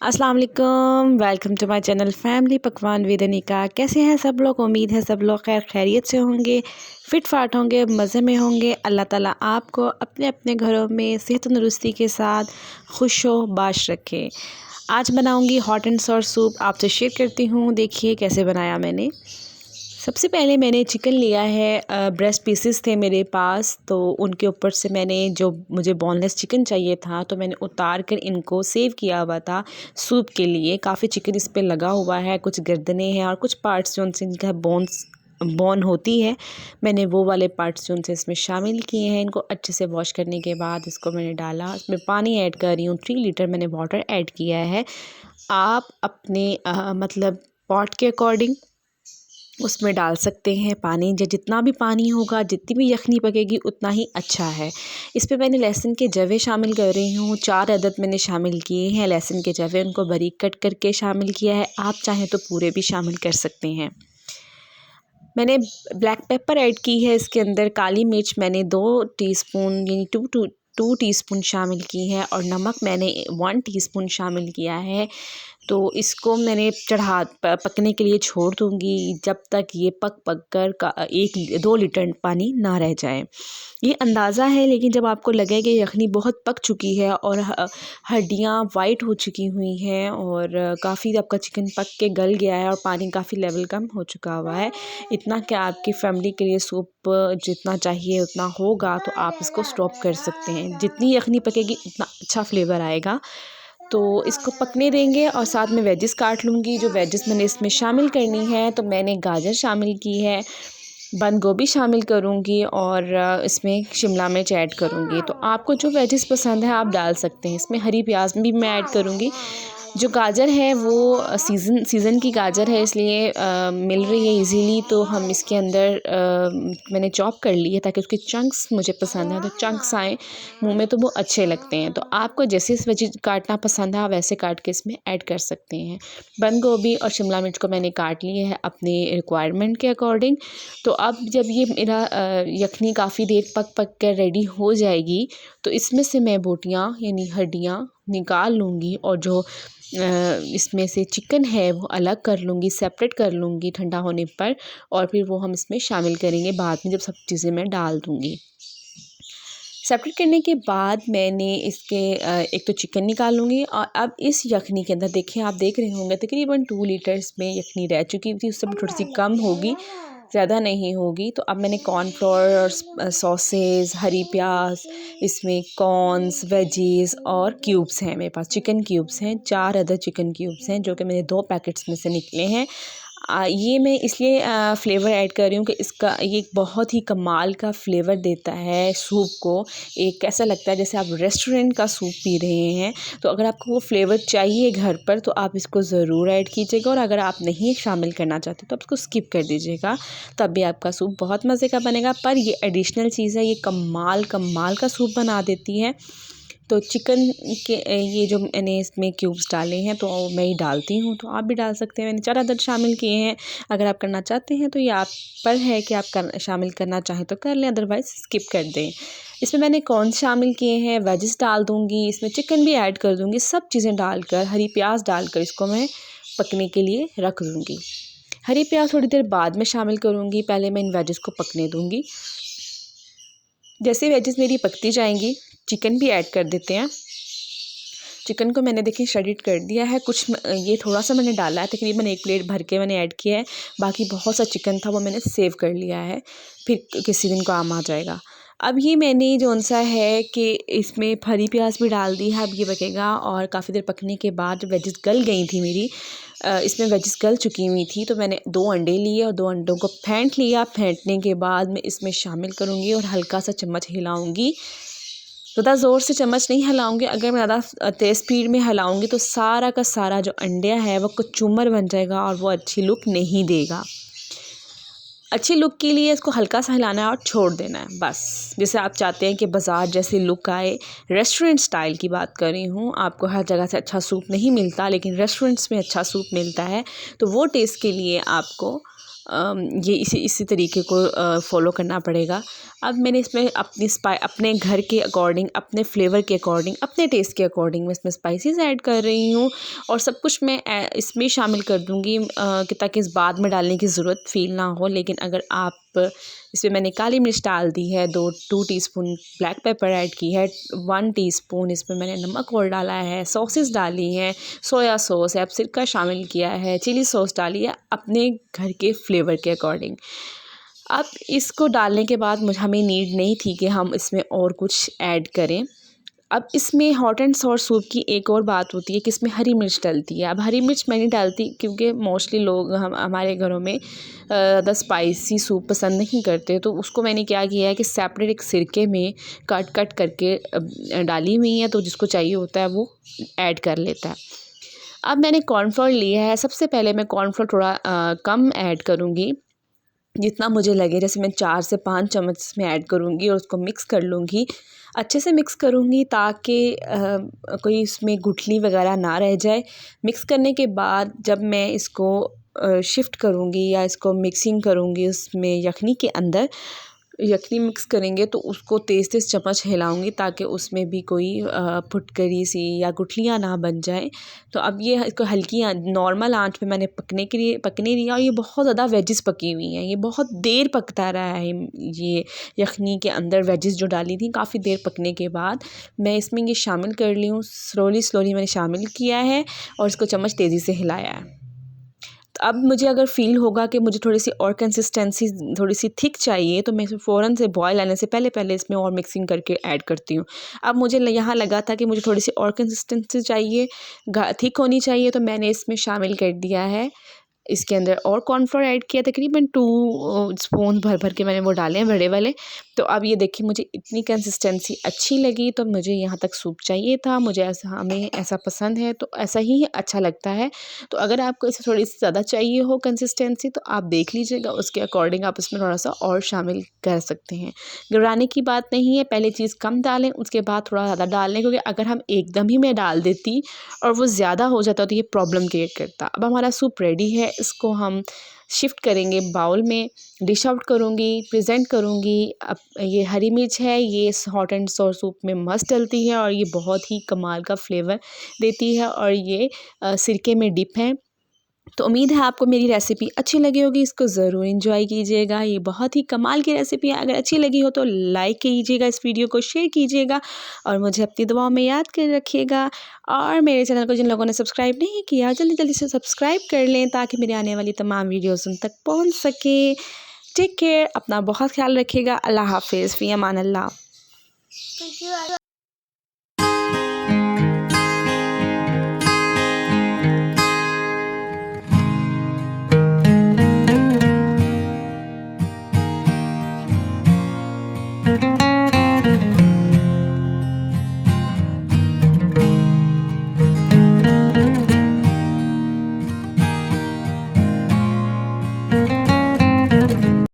अस्सलाम वालेकुम, welcome to my channel family Pakwan with Anika. कैसे हैं सब लोग? उम्मीद है सब लोग खैरियत से होंगे, फिट फाट होंगे, मज़े में होंगे। अल्लाह ताला आपको अपने अपने घरों में सेहत तंदुरुस्ती के साथ खुश व बाश रखे। आज बनाऊंगी हॉट एंड सॉर सूप, आपसे शेयर करती हूँ। देखिए कैसे बनाया मैंने। सबसे पहले मैंने चिकन लिया है, ब्रेस्ट पीसेस थे मेरे पास, तो उनके ऊपर से मैंने जो मुझे बोनलेस चिकन चाहिए था तो मैंने उतार कर इनको सेव किया हुआ था सूप के लिए। काफ़ी चिकन इस पे लगा हुआ है, कुछ गर्दनें हैं और कुछ पार्ट्स जो उनसे इनका बोन होती है, मैंने वो वाले पार्ट्स जो उनसे इसमें शामिल किए हैं। इनको अच्छे से वॉश करने के बाद इसको मैंने डाला, इसमें पानी ऐड कर रही हूँ। 3 लीटर मैंने वाटर ऐड किया है। आप अपने मतलब पॉट के अकॉर्डिंग उसमें डाल सकते हैं पानी। जितना भी पानी होगा, जितनी भी यखनी पकेगी उतना ही अच्छा है। इस पे मैंने लहसुन के जवे शामिल कर रही हूँ, 4 अदद मैंने शामिल किए हैं लहसुन के जवे, उनको बारीक कट करके शामिल किया है। आप चाहें तो पूरे भी शामिल कर सकते हैं। मैंने ब्लैक पेपर ऐड की है इसके अंदर। काली मिर्च मैंने 2 टीस्पून यानी 2 टीस्पून शामिल की है और नमक मैंने 1 टीस्पून शामिल किया है। तो इसको मैंने पकने के लिए छोड़ दूँगी जब तक ये पक कर 1-2 लीटर पानी ना रह जाए। ये अंदाज़ा है, लेकिन जब आपको लगे कि यखनी बहुत पक चुकी है और हड्डियाँ वाइट हो चुकी हुई हैं और काफ़ी आपका चिकन पक के गल गया है और पानी काफ़ी लेवल कम हो चुका हुआ है, इतना कि आपकी फैमिली के लिए सूप जितना चाहिए उतना होगा, तो आप इसको स्टॉप कर सकते हैं। जितनी यखनी पकेगी उतना अच्छा फ्लेवर आएगा। तो इसको पकने देंगे और साथ में वेजिस काट लूँगी। जो वेजिस मैंने इसमें शामिल करनी है, तो मैंने गाजर शामिल की है, बंद गोभी शामिल करूँगी और इसमें शिमला मिर्च ऐड करूँगी। तो आपको जो वेजिस पसंद है आप डाल सकते हैं। इसमें हरी प्याज भी मैं ऐड करूँगी। जो गाजर है वो सीज़न की गाजर है, इसलिए मिल रही है इजीली, तो हम इसके अंदर मैंने चॉप कर ली है ताकि उसके चंक्स मुझे पसंद है, तो चंक्स आए मुंह में तो वो अच्छे लगते हैं। तो आपको जैसे वेजिस काटना पसंद है आप वैसे काट के इसमें ऐड कर सकते हैं। बंद गोभी और शिमला मिर्च को मैंने काट लिए है अपने रिक्वायरमेंट के अकॉर्डिंग। तो अब जब ये मेरा यखनी काफ़ी देर पक कर रेडी हो जाएगी, तो इसमें से मैं बोटियाँ यानी हड्डियाँ निकाल लूँगी और जो इसमें से चिकन है वो अलग कर लूँगी, सेपरेट कर लूँगी ठंडा होने पर, और फिर वो हम इसमें शामिल करेंगे बाद में जब सब चीज़ें मैं डाल दूँगी। सेपरेट करने के बाद मैंने इसके एक तो चिकन निकाल लूँगी और अब इस यखनी के अंदर देखिए, आप देख रहे होंगे तकरीबन 2 लीटर्स में यखनी रह चुकी थी, उससे थोड़ी सी कम होगी, ज़्यादा नहीं होगी। तो अब मैंने कॉर्नफ्लोर और सॉसेस, हरी प्याज, इसमें कॉर्न्स, वेजीज़ और क्यूब्स हैं मेरे पास, चिकन क्यूब्स हैं, 4 अदद चिकन क्यूब्स हैं जो कि मेरे 2 पैकेट्स में से निकले हैं। ये मैं इसलिए फ्लेवर ऐड कर रही हूँ कि इसका ये एक बहुत ही कमाल का फ्लेवर देता है सूप को। एक ऐसा लगता है जैसे आप रेस्टोरेंट का सूप पी रहे हैं। तो अगर आपको वो फ्लेवर चाहिए घर पर तो आप इसको ज़रूर ऐड कीजिएगा, और अगर आप नहीं शामिल करना चाहते तो आप इसको स्किप कर दीजिएगा, तब भी आपका सूप बहुत मज़े का बनेगा। पर ये एडिशनल चीज़ है, ये कमाल का सूप बना देती है। तो चिकन के ये जो मैंने इसमें क्यूब्स डाले हैं तो मैं ही डालती हूँ, तो आप भी डाल सकते हैं। मैंने 4 अदद शामिल किए हैं। अगर आप करना चाहते हैं तो ये आप पर है कि आप शामिल करना चाहें तो कर लें, अदरवाइज़ स्किप कर दें। इसमें मैंने कॉर्न शामिल किए हैं, वेजिस डाल दूँगी, इसमें चिकन भी ऐड कर दूँगी। सब चीज़ें डालकर, हरी प्याज डालकर इसको मैं पकने के लिए रख दूँगी। हरी प्याज थोड़ी देर बाद में शामिल करूँगी, पहले मैं इन वेजिस को पकने दूँगी। जैसे वेजिस मेरी पकती जाएंगी, चिकन भी ऐड कर देते हैं। चिकन को मैंने देखिए श्रेडिड कर दिया है, ये थोड़ा सा मैंने डाला है, तकरीबन 1 प्लेट भर के मैंने ऐड किया है। बाकी बहुत सा चिकन था वो मैंने सेव कर लिया है, फिर किसी दिन काम आ जाएगा। अब ये मैंने जौन-सा है कि इसमें हरी प्याज भी डाल दी है, अब ये पकेगा और काफ़ी देर पकने के बाद वेजिस गल गई थी मेरी। इसमें वेजिस गल चुकी हुई थी, तो मैंने 2 अंडे लिए और 2 अंडों को फेंट लिया। फेंटने के बाद मैं इसमें शामिल करूँगी और हल्का सा चम्मच हिलाऊँगी। ज़्यादा ज़ोर से चम्मच नहीं हिलाऊँगी, अगर मैं ज़्यादा तेज़ स्पीड में हिलाऊँगी तो सारा का सारा जो अंडा है वो कचूमर बन जाएगा और वो अच्छी लुक नहीं देगा। अच्छी लुक के लिए इसको हल्का सा हिलाना है और छोड़ देना है बस। जैसे आप चाहते हैं कि बाज़ार जैसी लुक आए, रेस्टोरेंट स्टाइल की बात कर रही हूँ। आपको हर जगह से अच्छा सूप नहीं मिलता, लेकिन रेस्टोरेंट्स में अच्छा सूप मिलता है, तो वो टेस्ट के लिए आपको ये इसी तरीके को फॉलो करना पड़ेगा। अब मैंने इसमें अपने घर के अकॉर्डिंग, अपने फ्लेवर के अकॉर्डिंग, अपने टेस्ट के अकॉर्डिंग मैं इसमें स्पाइसेस ऐड कर रही हूँ और सब कुछ मैं इसमें शामिल कर दूँगी कि ताकि इस बाद में डालने की ज़रूरत फ़ील ना हो। लेकिन अगर आप इसमें मैंने काली मिर्च डाल दी है, 2 टीस्पून ब्लैक पेपर ऐड की है, 1 टीस्पून इसमें मैंने नमक और डाला है, सॉसेस डाली हैं, सोया सॉस है, अब सिरका शामिल किया है, चिली सॉस डाली है अपने घर के फ्लेवर के अकॉर्डिंग। अब इसको डालने के बाद हमें नीड नहीं थी कि हम इसमें और कुछ ऐड करें। अब इसमें हॉट एंड सॉर सूप की एक और बात होती है कि इसमें हरी मिर्च डलती है। अब हरी मिर्च मैं नहीं डालती क्योंकि मोस्टली लोग हमारे घरों में ज़्यादा स्पाइसी सूप पसंद नहीं करते, तो उसको मैंने क्या किया है कि सेपरेट एक सिरके में कट करके डाली हुई है, तो जिसको चाहिए होता है वो ऐड कर लेता है। अब मैंने कॉर्नफ्लोर लिया है। सबसे पहले मैं कॉर्नफ्लोर थोड़ा कम ऐड करूँगी, जितना मुझे लगे। जैसे मैं 4 से 5 चम्मच इसमें ऐड करूँगी और उसको मिक्स कर लूँगी। अच्छे से मिक्स करूँगी ताकि कोई इसमें गुठली वगैरह ना रह जाए। मिक्स करने के बाद जब मैं इसको शिफ्ट करूँगी या इसको मिक्सिंग करूँगी उसमें यखनी के अंदर, यखनी मिक्स करेंगे तो उसको तेज़ चम्मच हिलाऊंगी ताकि उसमें भी कोई फुटकरी सी या गुठलियाँ ना बन जाए। तो अब ये इसको हल्की नॉर्मल आंच पे मैंने पकने दिया और ये बहुत ज़्यादा वेजिस पकी हुई हैं। ये बहुत देर पकता रहा है। ये यखनी के अंदर वेजिस जो डाली थी काफ़ी देर पकने के बाद मैं इसमें ये शामिल कर ली हूँ। स्लोली मैंने शामिल किया है और इसको चम्मच तेज़ी से हिलाया है। अब मुझे अगर फ़ील होगा कि मुझे थोड़ी सी और कंसिस्टेंसी थोड़ी सी थिक चाहिए तो मैं इसे फ़ौरन से बॉयल आने से पहले इसमें और मिक्सिंग करके ऐड करती हूँ। अब मुझे यहाँ लगा था कि मुझे थोड़ी सी और कंसिस्टेंसी चाहिए, थिक होनी चाहिए, तो मैंने इसमें शामिल कर दिया है। इसके अंदर और कॉर्नफ्लोर ऐड किया, तकरीबन 2 स्पून भर के मैंने वो डाले हैं बड़े वाले। तो अब ये देखिए मुझे इतनी कंसिस्टेंसी अच्छी लगी, तो मुझे यहाँ तक सूप चाहिए था। मुझे हमें ऐसा पसंद है तो ऐसा ही अच्छा लगता है। तो अगर आपको इसे थोड़ी सी ज़्यादा चाहिए हो कंसिस्टेंसी तो आप देख लीजिएगा, उसके अकॉर्डिंग आप इसमें थोड़ा सा और शामिल कर सकते हैं। घबराने की बात नहीं है, पहले चीज़ कम डालें उसके बाद थोड़ा ज़्यादा डाल लें, क्योंकि अगर हम एकदम ही मैं डाल देती और वो ज़्यादा हो जाता तो ये प्रॉब्लम क्रिएट करता। अब हमारा सूप रेडी है, इसको हम शिफ्ट करेंगे बाउल में, डिश आउट करूँगी, प्रेजेंट करूँगी। अब ये हरी मिर्च है, ये हॉट एंड सोर सूप में मस्त डलती है और ये बहुत ही कमाल का फ्लेवर देती है और ये सिरके में डिप है। तो उम्मीद है आपको मेरी रेसिपी अच्छी लगी होगी, इसको ज़रूर एंजॉय कीजिएगा। ये बहुत ही कमाल की रेसिपी है। अगर अच्छी लगी हो तो लाइक कीजिएगा, इस वीडियो को शेयर कीजिएगा और मुझे अपनी दुआओं में याद कर रखिएगा। और मेरे चैनल को जिन लोगों ने सब्सक्राइब नहीं किया जल्दी से सब्सक्राइब कर लें ताकि मेरी आने वाली तमाम वीडियोज़ उन तक पहुँच सके। टेक केयर, अपना बहुत ख्याल रखिएगा। अल्लाह हाफिज़, फ़ी अमान अल्लाह।